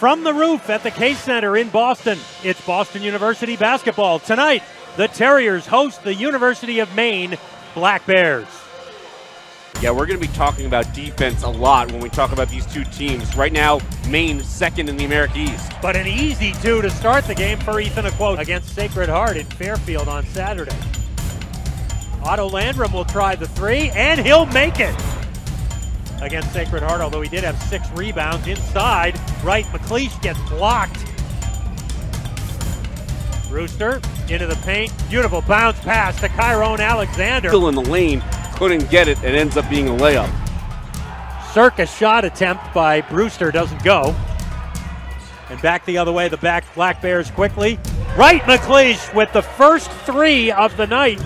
From the roof at the Case Center in Boston, it's Boston University basketball. Tonight, the Terriers host the University of Maine Black Bears. Yeah, we're going to be talking about defense a lot when we talk about these two teams. Right now, Maine second in the America East. But an easy two to start the game for Ethan Aquota against Sacred Heart in Fairfield on Saturday. Otto Landrum will try the three, and he'll make it against Sacred Heart, although he did have 6 rebounds inside. Right, McLeish gets blocked. Brewster into the paint. Beautiful bounce pass to Kyrone Alexander. Still in the lane, couldn't get it. It ends up being a layup. Circa shot attempt by Brewster doesn't go. And back the other way, the Black Bears quickly. Right, McLeish with the first 3 of the night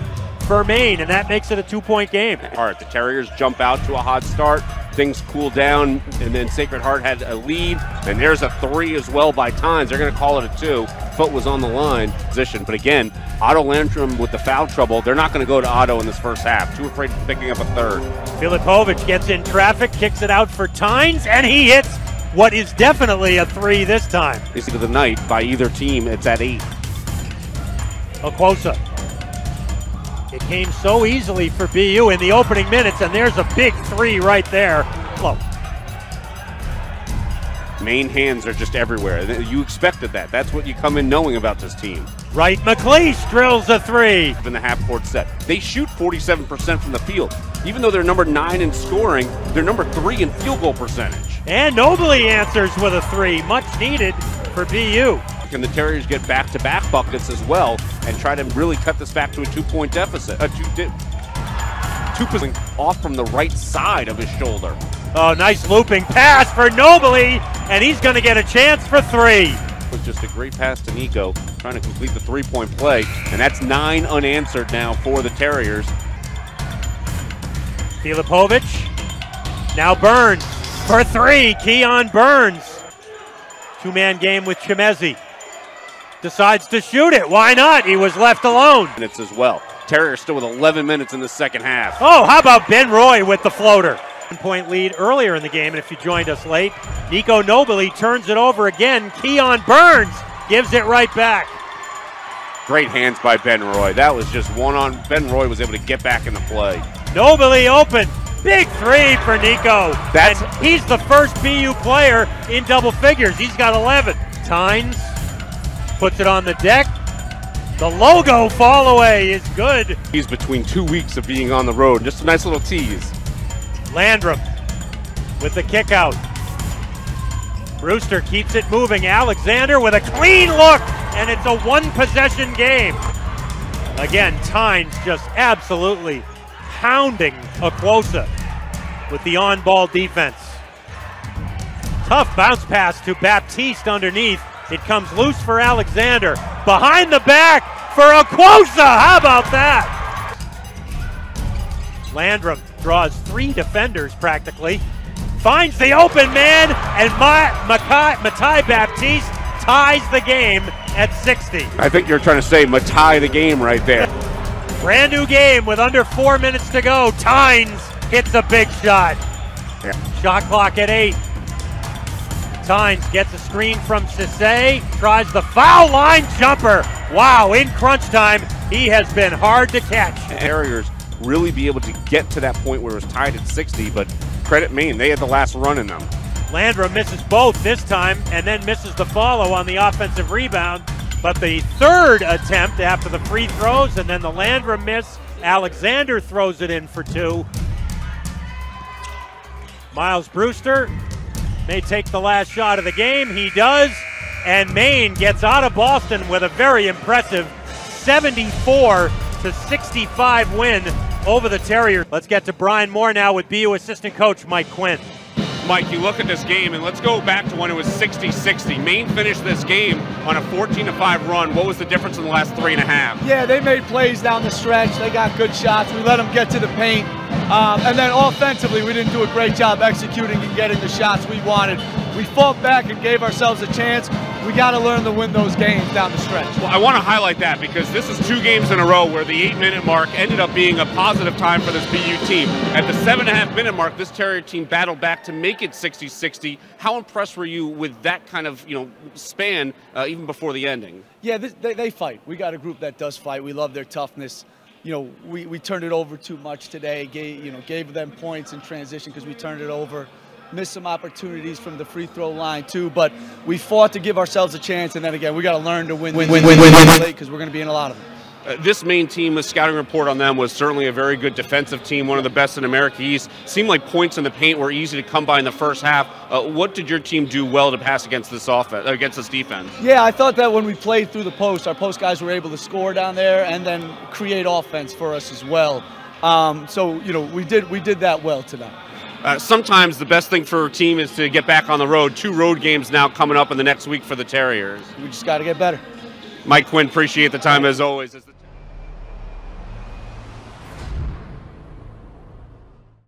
for Maine, and that makes it a 2-point game. Heart, the Terriers jump out to a hot start. Things cool down, and then Sacred Heart had a lead, and there's a 3 as well by Tynes. They're going to call it a 2. Foot was on the line position, but again, Otto Landrum with the foul trouble. They're not going to go to Otto in this first half. Too afraid of picking up a third. Filipovic gets in traffic, kicks it out for Tynes, and he hits what is definitely a 3 this time. This is the night by either team. It's at 8. Aquota. It came so easily for BU in the opening minutes, and there's a big 3 right there. Close. Maine hands are just everywhere. You expected that. That's what you come in knowing about this team. Right, McLeish drills a 3. In the half-court set. They shoot 47% from the field. Even though they're number 9 in scoring, they're number 3 in field goal percentage. And Nobly answers with a 3, much needed for BU. Can the Terriers get back-to-back buckets as well and try to really cut this back to a 2-point deficit? Two off from the right side of his shoulder. Oh, nice looping pass for Nobly, and he's going to get a chance for 3. It was just a great pass to Nico, trying to complete the 3-point play, and that's 9 unanswered now for the Terriers. Filipovic, now Burns for 3, Keon Burns. 2-man game with Chimezi. Decides to shoot it. Why not? He was left alone. Minutes as well. Terriers still with 11 minutes in the second half. Oh, how about Ben Roy with the floater? 1-point lead earlier in the game, and if you joined us late, Nico Nobly turns it over again. Keon Burns gives it right back. Great hands by Ben Roy. That was just one-on. Ben Roy was able to get back in the play. Nobly open. Big 3 for Nico. And he's the first BU player in double figures. He's got 11. Tynes puts it on the deck. The logo fall away is good. He's between 2 weeks of being on the road. Just a nice little tease. Landrum with the kick out. Brewster keeps it moving. Alexander with a clean look, and it's a 1-possession game. Again, Tynes just absolutely pounding Aquota with the on-ball defense. Tough bounce pass to Baptiste underneath. It comes loose for Alexander. Behind the back for Aquota. How about that? Landrum draws 3 defenders practically. Finds the open man, and Matai Baptiste ties the game at 60. I think you're trying to say Matai the game right there. Brand new game with under 4 minutes to go. Tynes hits a big shot. Yeah. Shot clock at 8. Tynes gets a screen from Cisse, tries the foul line jumper. Wow, in crunch time, he has been hard to catch. Terriers really be able to get to that point where it was tied at 60, but credit Maine, they had the last run in them. Landrum misses both this time and then misses the follow on the offensive rebound. But the third attempt after the free throws and then the Landrum miss, Alexander throws it in for 2. Miles Brewster may take the last shot of the game. He does, and Maine gets out of Boston with a very impressive 74-65 win over the Terriers. Let's get to Brian Moore now with BU assistant coach Mike Quinn. Mike, you look at this game, and let's go back to when it was 60-60. Maine finished this game on a 14-5 run. What was the difference in the last 3.5? Yeah, they made plays down the stretch. They got good shots. We let them get to the paint. And then offensively, we didn't do a great job executing and getting the shots we wanted. We fought back and gave ourselves a chance. We got to learn to win those games down the stretch. Well, I want to highlight that because this is 2 games in a row where the 8-minute mark ended up being a positive time for this BU team. At the 7.5-minute mark, this Terrier team battled back to make it 60-60. How impressed were you with that kind of span even before the ending? Yeah, they fight. We got a group that does fight. We love their toughness. We turned it over too much today. Gave them points in transition because we turned it over. Missed some opportunities from the free throw line too, but we fought to give ourselves a chance, and then again, we got to learn to win because we're going to be in a lot of them. This Maine team, a scouting report on them was certainly a very good defensive team, one of the best in America East. Seemed like points in the paint were easy to come by in the first half. What did your team do well to pass against this against this defense? Yeah, I thought that when we played through the post, our post guys were able to score down there and then create offense for us as well. So we did that well tonight. Sometimes the best thing for a team is to get back on the road. 2 road games now coming up in the next week for the Terriers. We just got to get better. Mike Quinn, appreciate the time as always.